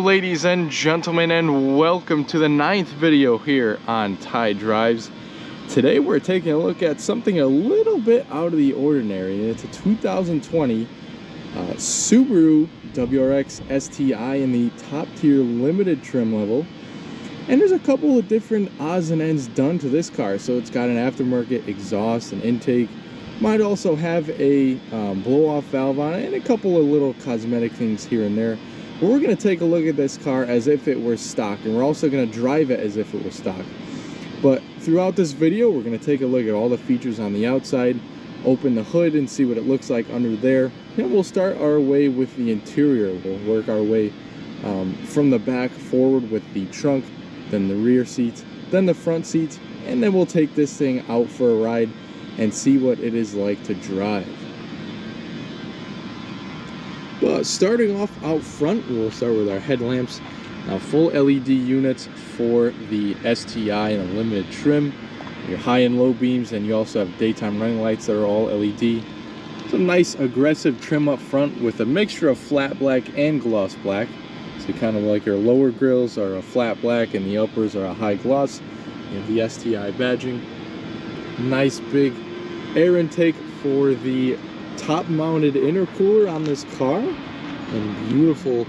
ladies and gentlemen, and welcome to the 9th video here on Tide Drives. Today we're taking a look at something a little bit out of the ordinary. It's a 2020 Subaru WRX STI in the top tier limited trim level. And there's a couple of different odds and ends done to this car. So it's got an aftermarket exhaust and intake. Might also have a blow-off valve on it and a couple of little cosmetic things here and there. But we're going to take a look at this car as if it were stock, and we're also going to drive it as if it was stock. But throughout this video, we're going to take a look at all the features on the outside, open the hood and see what it looks like under there. And we'll start our way with the interior. We'll work our way from the back forward with the trunk, then the rear seats, then the front seats, and then we'll take this thing out for a ride and see what it is like to drive. But starting off out front, we'll start with our headlamps. Now, full LED units for the STI in a limited trim. Your high and low beams, and you also have daytime running lights that are all LED. Some nice aggressive trim up front with a mixture of flat black and gloss black. So kind of like your lower grills are a flat black and the uppers are a high gloss. You have the STI badging. Nice big air intake for the top mounted intercooler on this car, and beautiful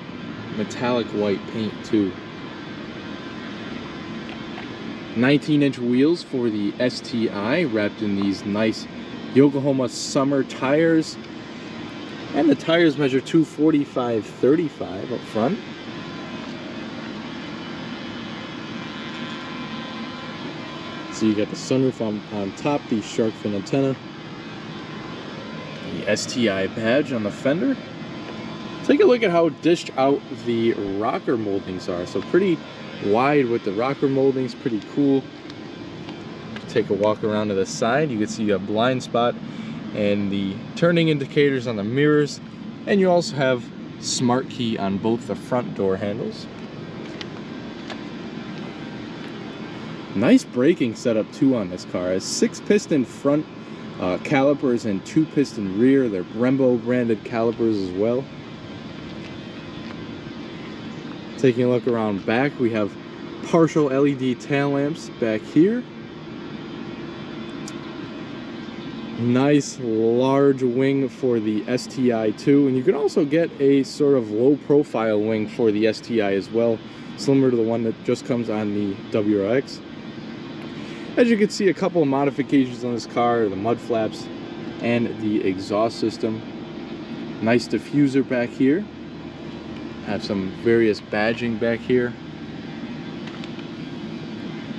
metallic white paint too. 19-inch wheels for the STI, wrapped in these nice Yokohama summer tires, and the tires measure 245/35 up front. So you got the sunroof on top, the shark fin antenna, the STI badge on the fender. Take a look at how dished out the rocker moldings are. So pretty wide with the rocker moldings, pretty cool. Take a walk around to the side, you can see you have blind spot and the turning indicators on the mirrors, and you also have smart key on both the front door handles. Nice braking setup too on this car. It's 6-piston front calipers and 2-piston rear. They're Brembo branded calipers as well. Taking a look around back, we have partial LED tail lamps back here. Nice large wing for the STI too, and you can also get a sort of low profile wing for the STI as well, similar to the one that just comes on the WRX. As you can see, a couple of modifications on this car, the mud flaps and the exhaust system. Nice diffuser back here. Have some various badging back here.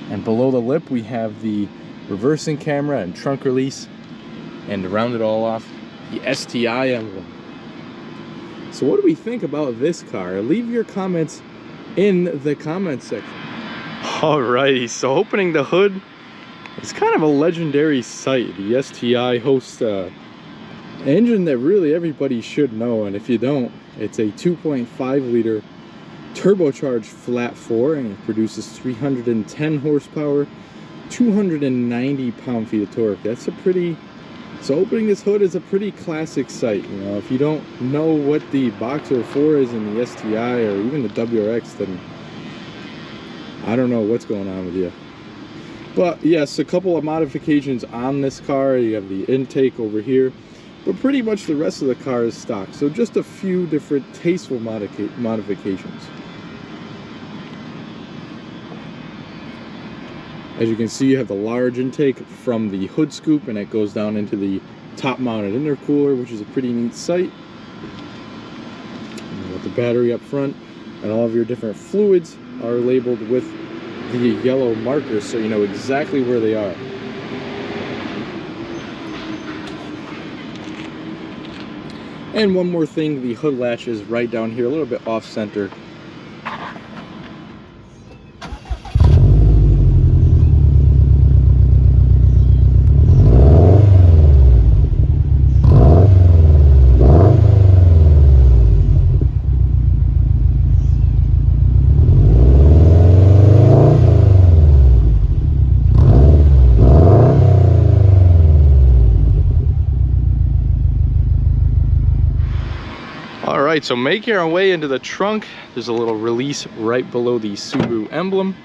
And below the lip we have the reversing camera and trunk release. And to round it all off, the STI emblem. So what do we think about this car? Leave your comments in the comments section. Alrighty, so opening the hood, it's kind of a legendary sight. The STI hosts an engine that really everybody should know, and if you don't, it's a 2.5 liter turbocharged flat 4, and it produces 310 horsepower, 290 pound-feet of torque. That's a pretty, so opening this hood is a pretty classic sight. You know, if you don't know what the Boxer 4 is in the STI or even the WRX, then I don't know what's going on with you. But yes, a couple of modifications on this car. You have the intake over here, but pretty much the rest of the car is stock. So just a few different tasteful modifications. As you can see, you have the large intake from the hood scoop, and it goes down into the top mounted intercooler, which is a pretty neat sight. You got the battery up front, and all of your different fluids are labeled with the yellow markers, so you know exactly where they are. And one more thing, the hood latch is right down here, a little bit off center. right, so making our way into the trunk, there's a little release right below the Subaru emblem.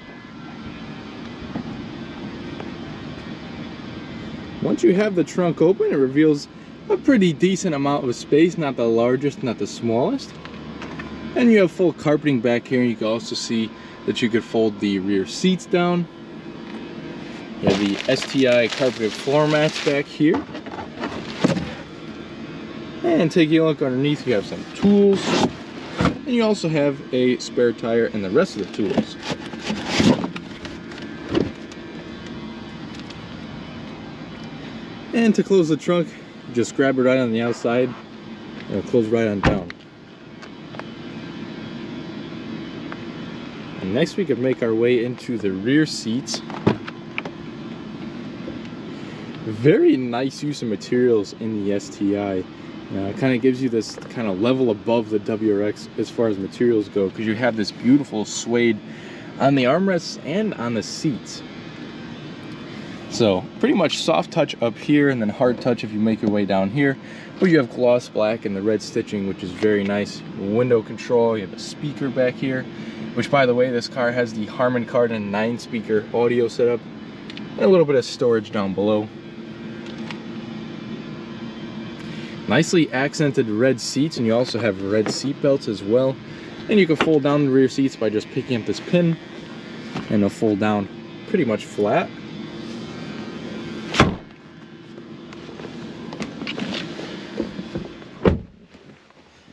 Once you have the trunk open, it reveals a pretty decent amount of space, not the largest, not the smallest. And you have full carpeting back here. You can also see that you could fold the rear seats down. You have the STI carpeted floor mats back here. And taking a look underneath, you have some tools. And you also have a spare tire and the rest of the tools. And to close the trunk, just grab it right on the outside and it'll close right on down. And next we could make our way into the rear seats. Very nice use of materials in the STI. It kind of gives you this kind of level above the WRX as far as materials go, because you have this beautiful suede on the armrests and on the seats. So pretty much soft touch up here and then hard touch if you make your way down here. But you have gloss black and the red stitching, which is very nice. Window control, you have a speaker back here, which by the way, this car has the Harman Kardon 9-speaker audio setup and a little bit of storage down below. Nicely accented red seats, and you also have red seat belts as well. And you can fold down the rear seats by just picking up this pin and they'll fold down pretty much flat.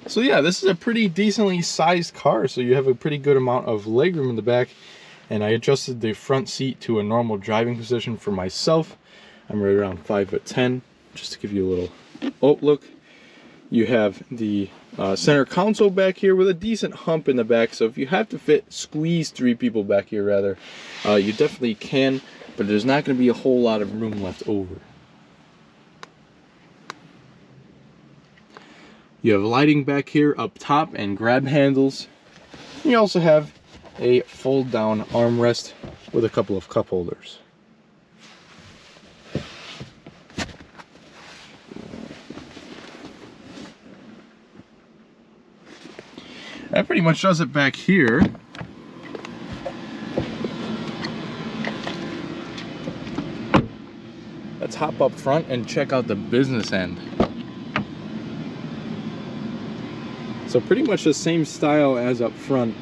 So yeah, this is a pretty decently sized car, so you have a pretty good amount of legroom in the back. And I adjusted the front seat to a normal driving position for myself. I'm right around 5'10", just to give you a little outlook. You have the center console back here with a decent hump in the back, so if you have to squeeze 3 people back here rather, you definitely can, but there's not going to be a whole lot of room left over. You have lighting back here up top and grab handles. And you also have a fold down armrest with a couple of cup holders. That pretty much does it back here. Let's hop up front and check out the business end. So pretty much the same style as up front,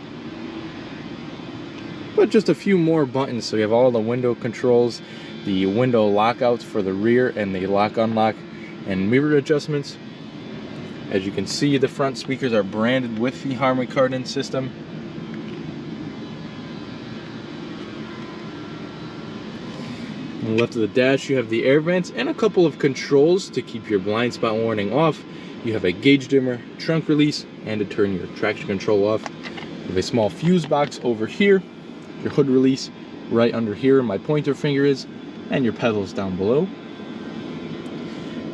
but just a few more buttons. So you have all the window controls, the window lockouts for the rear, and the lock unlock and mirror adjustments. As you can see, the front speakers are branded with the Harman Kardon system. On the left of the dash, you have the air vents and a couple of controls to keep your blind spot warning off. You have a gauge dimmer, trunk release, and to turn your traction control off. You have a small fuse box over here, your hood release right under here where my pointer finger is, and your pedals down below.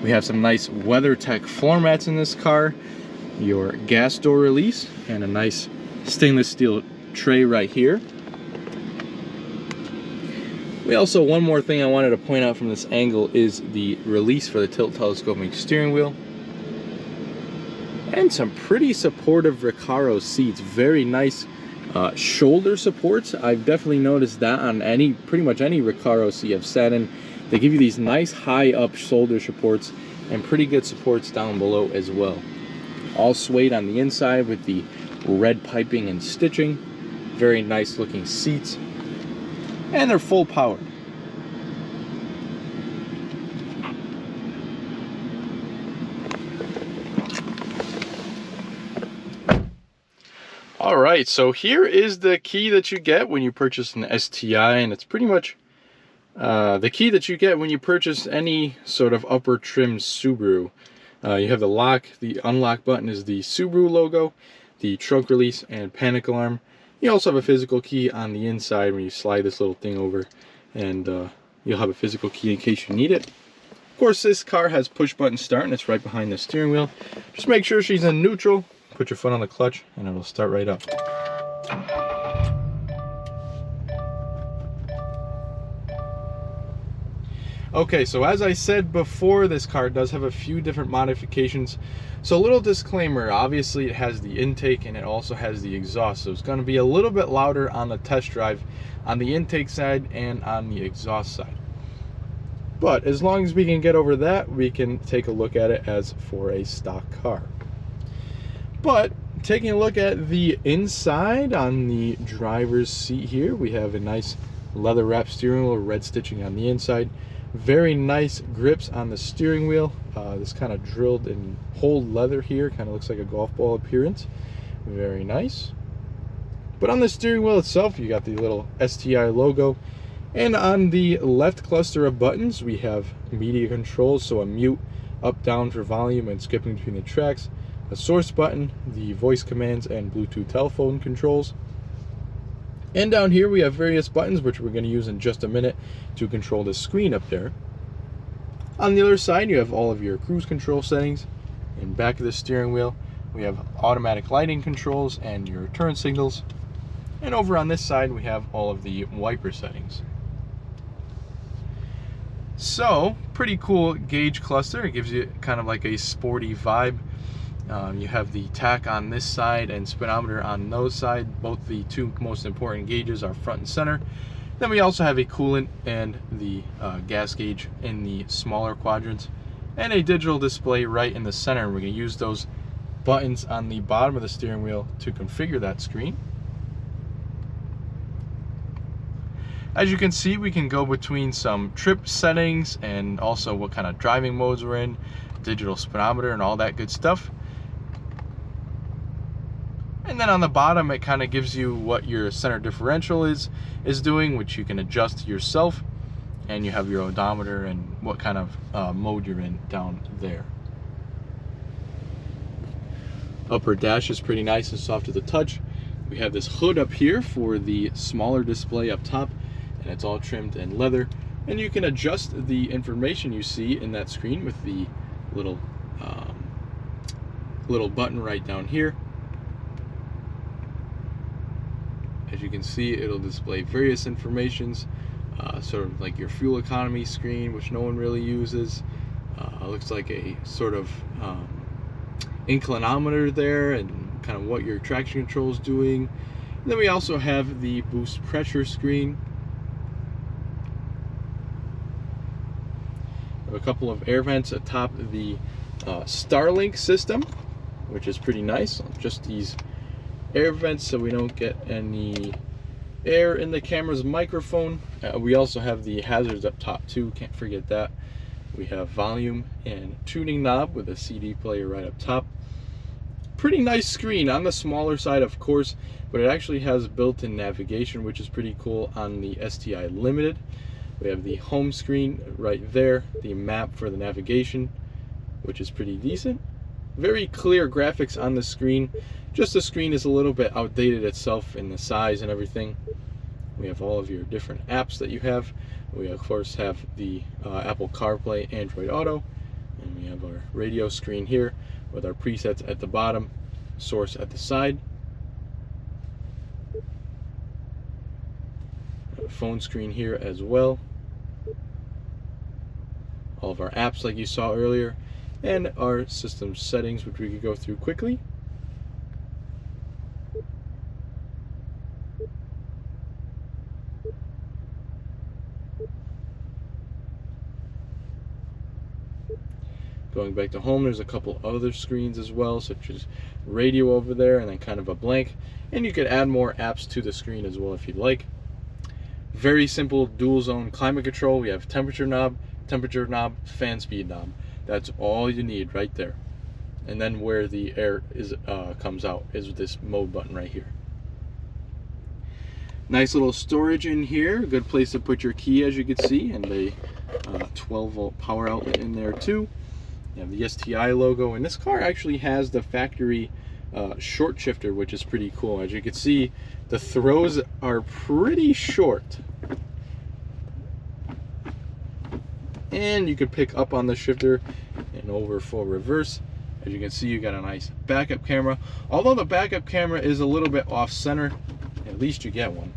We have some nice WeatherTech floor mats in this car, your gas door release, and a nice stainless steel tray right here. One more thing I wanted to point out from this angle is the release for the tilt telescoping steering wheel. And some pretty supportive Recaro seats. Very nice shoulder supports. I've definitely noticed that on pretty much any Recaro seat I've sat in. They give you these nice high up shoulder supports and pretty good supports down below as well. All suede on the inside with the red piping and stitching. Very nice looking seats. And they're full powered. Alright, so here is the key that you get when you purchase an STI, and it's pretty much the key that you get when you purchase any sort of upper trim Subaru. You have the lock, the unlock button is the Subaru logo, the trunk release and panic alarm. You also have a physical key on the inside when you slide this little thing over, and you'll have a physical key in case you need it. Of course, this car has push button start and it's right behind the steering wheel. Just make sure she's in neutral. Put your foot on the clutch and it'll start right up. Okay, so as I said before, this car does have a few different modifications. So a little disclaimer, obviously it has the intake and it also has the exhaust. So it's going to be a little bit louder on the test drive on the intake side and on the exhaust side. But as long as we can get over that, we can take a look at it as for a stock car. But taking a look at the inside on the driver's seat here, we have a nice leather wrap steering wheel, red stitching on the inside. Very nice grips on the steering wheel. This kind of drilled and holed leather here, kind of looks like a golf ball appearance. Very nice. But on the steering wheel itself, you got the little STI logo. And on the left cluster of buttons, we have media controls, so a mute, up, down for volume and skipping between the tracks. A source button, the voice commands and Bluetooth telephone controls. And down here we have various buttons, which we're going to use in just a minute to control the screen up there. On the other side, you have all of your cruise control settings. In back of the steering wheel, we have automatic lighting controls and your turn signals. And over on this side, we have all of the wiper settings. So, pretty cool gauge cluster. It gives you kind of like a sporty vibe. You have the tach on this side and speedometer on those sides. Both the two most important gauges are front and center. Then we also have a coolant and the gas gauge in the smaller quadrants, and a digital display right in the center. And we're going to use those buttons on the bottom of the steering wheel to configure that screen. As you can see, we can go between some trip settings and also what kind of driving modes we're in, digital speedometer and all that good stuff. And then on the bottom, it kind of gives you what your center differential is doing, which you can adjust yourself. And you have your odometer and what kind of mode you're in down there. Upper dash is pretty nice and soft to the touch. We have this hood up here for the smaller display up top, and it's all trimmed in leather. And you can adjust the information you see in that screen with the little button right down here. As you can see, it'll display various informations, sort of like your fuel economy screen, which no one really uses. Looks like a sort of inclinometer there and kind of what your traction control is doing. And then we also have the boost pressure screen. We have a couple of air vents atop the Starlink system, which is pretty nice. Just these air vents so we don't get any air in the camera's microphone. We also have the hazards up top too, can't forget that. We have volume and tuning knob with a CD player right up top. Pretty nice screen, on the smaller side of course, but it actually has built-in navigation, which is pretty cool on the STI Limited. We have the home screen right there, the map for the navigation, which is pretty decent. Very clear graphics on the screen. Just the screen is a little bit outdated itself in the size and everything. We have all of your different apps that you have. We of course have the Apple CarPlay, Android Auto, and we have our radio screen here with our presets at the bottom, source at the side. A phone screen here as well. All of our apps like you saw earlier, and our system settings, which we could go through quickly. Going back to home, there's a couple other screens as well, such as radio over there and then kind of a blank. And you could add more apps to the screen as well if you'd like. Very simple dual zone climate control. We have temperature knob, fan speed knob. That's all you need right there. And then where the air is comes out is this mode button right here. Nice little storage in here. Good place to put your key, as you can see, and a 12-volt power outlet in there too. You have the STI logo, and this car actually has the factory short shifter, which is pretty cool. As you can see, the throws are pretty short. And you can pick up on the shifter and over for reverse. As you can see, you got a nice backup camera. Although the backup camera is a little bit off center, at least you get one.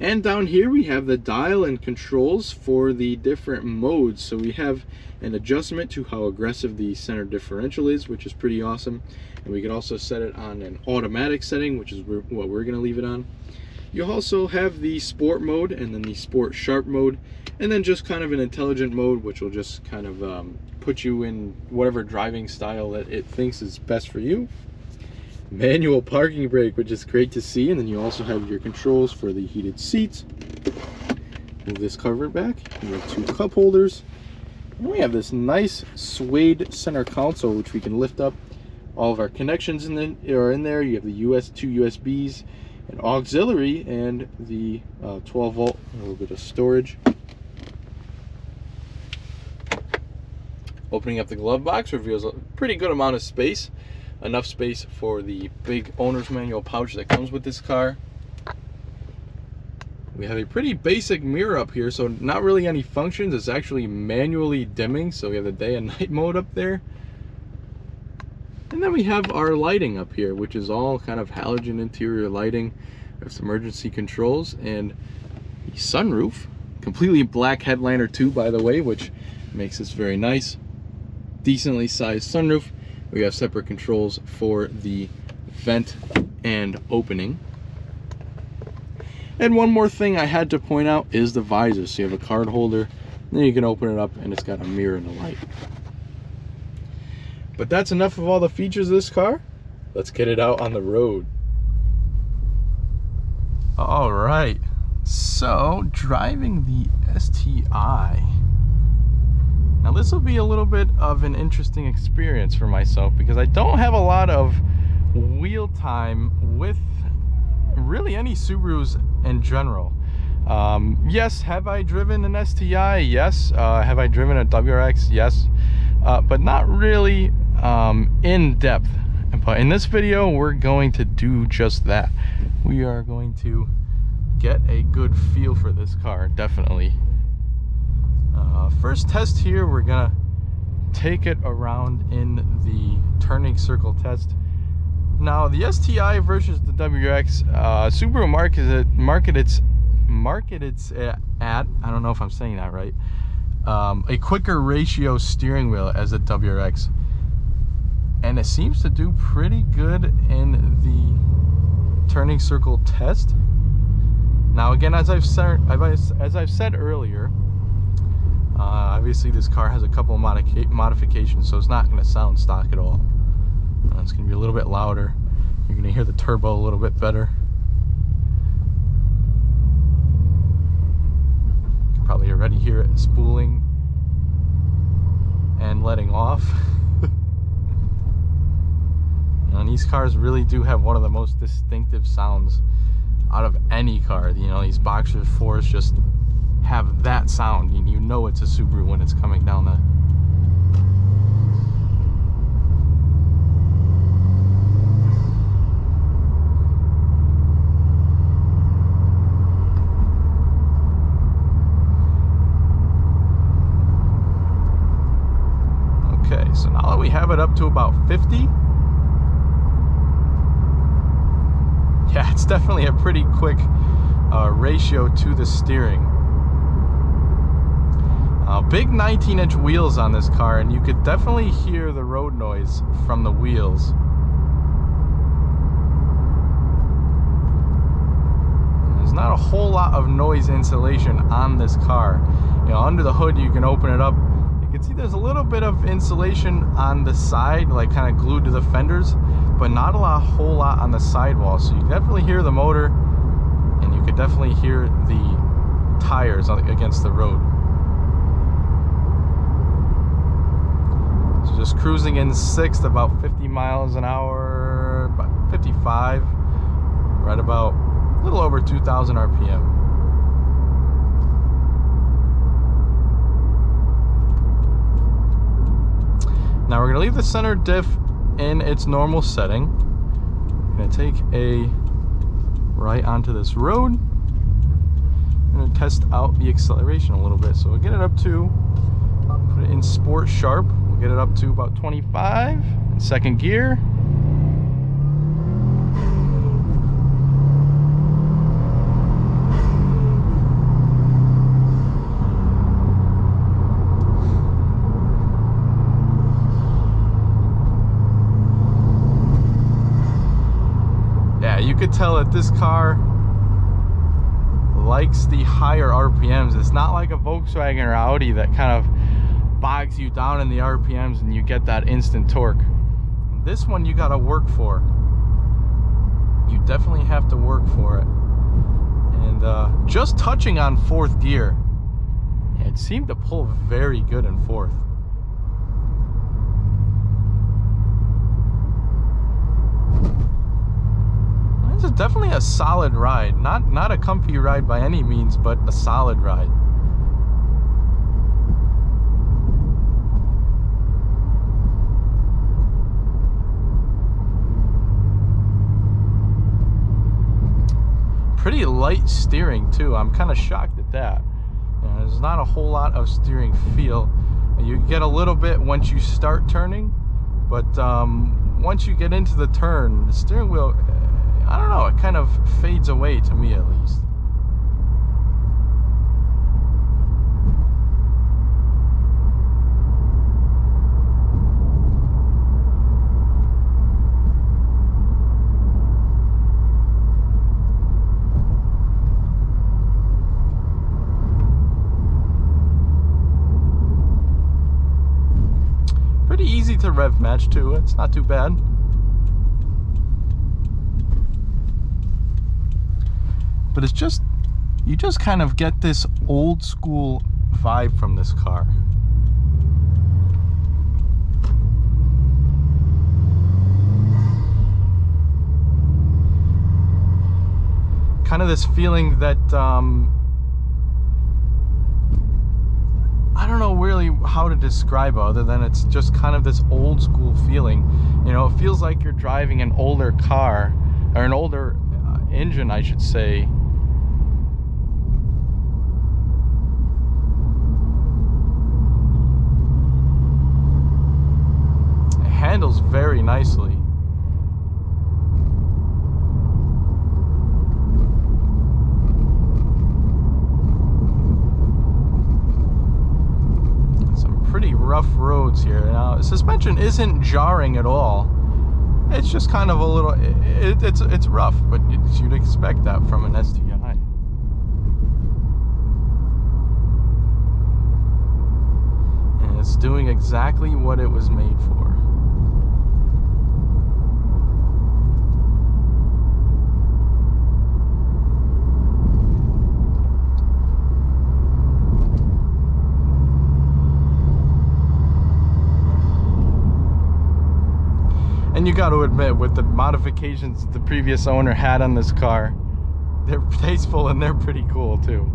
And down here we have the dial and controls for the different modes. So we have an adjustment to how aggressive the center differential is, which is pretty awesome. And we can also set it on an automatic setting, which is what we're going to leave it on. You also have the sport mode and then the sport sharp mode, and then just kind of an intelligent mode, which will just kind of put you in whatever driving style that it thinks is best for you. Manual parking brake, which is great to see. And then you also have your controls for the heated seats. Move this cover back. You have 2 cup holders. And we have this nice suede center console, which we can lift up. All of our connections are in there. You have the 2 USBs, an auxiliary, and the 12 volt, a little bit of storage. Opening up the glove box reveals a pretty good amount of space. Enough space for the big owner's manual pouch that comes with this car. We have a pretty basic mirror up here, so not really any functions. It's actually manually dimming, so we have the day and night mode up there. And then we have our lighting up here, which is all kind of halogen interior lighting. There's emergency controls and the sunroof. Completely black headliner too, by the way, which makes this very nice. Decently sized sunroof. We have separate controls for the vent and opening. And one more thing I had to point out is the visor. So you have a card holder, then you can open it up and it's got a mirror and a light. But that's enough of all the features of this car. Let's get it out on the road. All right, so driving the STI. Now this will be a little bit of an interesting experience for myself because I don't have a lot of wheel time with really any Subarus in general. Yes, have I driven an STI? Yes. Have I driven a WRX? Yes. But not really in depth. But in this video, we're going to do just that. We are going to get a good feel for this car, definitely. First test here, we're gonna take it around in the turning circle test. Now the STI versus the WRX, Subaru marketed at, I don't know if I'm saying that right, a quicker ratio steering wheel as a WRX, and it seems to do pretty good in the turning circle test. Now again, as I've said earlier, obviously this car has a couple of modifications, so it's not going to sound stock at all. It's going to be a little bit louder. You're going to hear the turbo a little bit better. You can probably already hear it spooling and letting off. And these cars really do have one of the most distinctive sounds out of any car. You know, these Boxer 4s just have that sound. You know it's a Subaru when it's coming down the... Okay, so now that we have it up to about 50, yeah, it's definitely a pretty quick ratio to the steering. Big 19-inch wheels on this car, and you could definitely hear the road noise from the wheels. There's not a whole lot of noise insulation on this car. You know, under the hood you can open it up. You can see there's a little bit of insulation on the side, like kind of glued to the fenders, but not a whole lot on the sidewall. So you can definitely hear the motor, and you could definitely hear the tires against the road. So just cruising in sixth, about 50 miles an hour, about 55, right about a little over 2,000 RPM. Now we're going to leave the center diff in its normal setting. I'm going to take a right onto this road. I'm going to test out the acceleration a little bit. So we'll get it up to, put it in sport sharp. We'll get it up to about 25 in second gear. tell that this car likes the higher RPMs. It's not like a Volkswagen or Audi that kind of bogs you down in the RPMs and you get that instant torque. This one you gotta work for. You definitely have to work for it. And just touching on fourth gear, it seemed to pull very good in fourth. This is definitely a solid ride. Not a comfy ride by any means, but a solid ride. Pretty light steering too. I'm kind of shocked at that. You know, there's not a whole lot of steering feel. You get a little bit once you start turning, but once you get into the turn, the steering wheel, I don't know, it kind of fades away to me at least. Pretty easy to rev match too, it's not too bad. But it's just, you just kind of get this old school vibe from this car. Kind of this feeling that, I don't know really how to describe it other than it's just kind of this old school feeling. You know, it feels like you're driving an older car, or an older engine, I should say. Handles very nicely. Some pretty rough roads here. Now, suspension isn't jarring at all. It's just kind of a little, it's rough, but you'd expect that from an STI. And it's doing exactly what it was made for. And you got to admit, with the modifications the previous owner had on this car, they're tasteful and they're pretty cool too.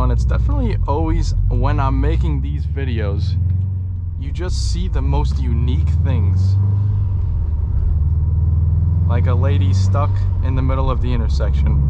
And it's definitely always, when I'm making these videos, you just see the most unique things. Like a lady stuck in the middle of the intersection.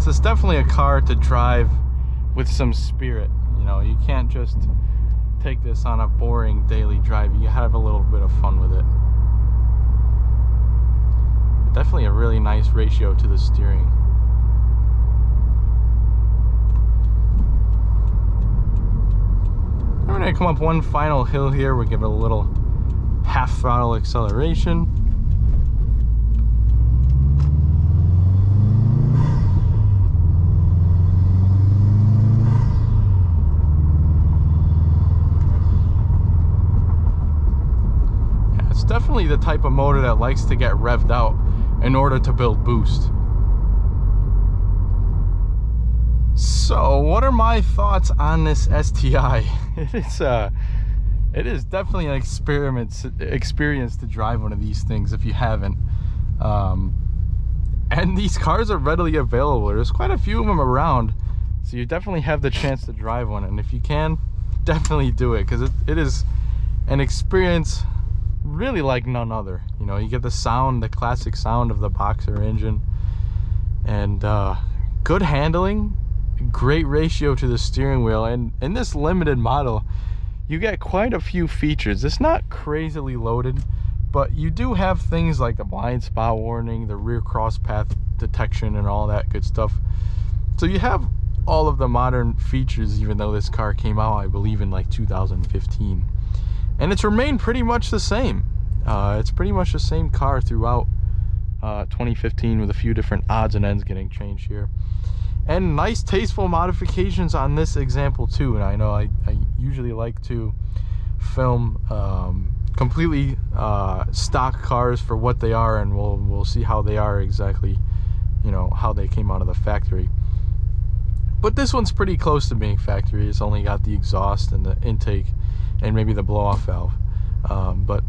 It's definitely a car to drive with some spirit. You know, you can't just take this on a boring daily drive. You have a little bit of fun with it. Definitely a really nice ratio to the steering. We're going to come up one final hill here. We'll give it a little half throttle acceleration. Definitely the type of motor that likes to get revved out in order to build boost. So what are my thoughts on this STI? It is definitely an experience to drive one of these things if you haven't. And these cars are readily available. There's quite a few of them around, so you definitely have the chance to drive one. And if you can, definitely do it, because it is an experience really like none other. You know, you get the sound, the classic sound of the boxer engine, and good handling, great ratio to the steering wheel. And in this limited model, you get quite a few features. It's not crazily loaded, but you do have things like the blind spot warning, the rear cross path detection, and all that good stuff. So you have all of the modern features, even though this car came out, I believe, in like 2015. And it's remained pretty much the same. It's pretty much the same car throughout 2015, with a few different odds and ends getting changed here. And nice tasteful modifications on this example too. And I know I usually like to film completely stock cars for what they are, and we'll see how they are exactly, you know, how they came out of the factory. But this one's pretty close to being factory. It's only got the exhaust and the intake and maybe the blow-off valve. But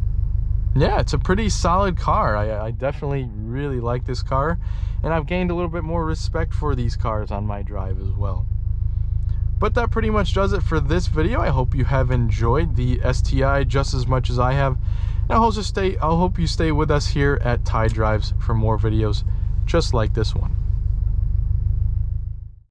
yeah, it's a pretty solid car. I definitely really like this car, and I've gained a little bit more respect for these cars on my drive as well. But that pretty much does it for this video. I hope you have enjoyed the STI just as much as I have. And I hope you stay with us here at Ty Drives for more videos just like this one.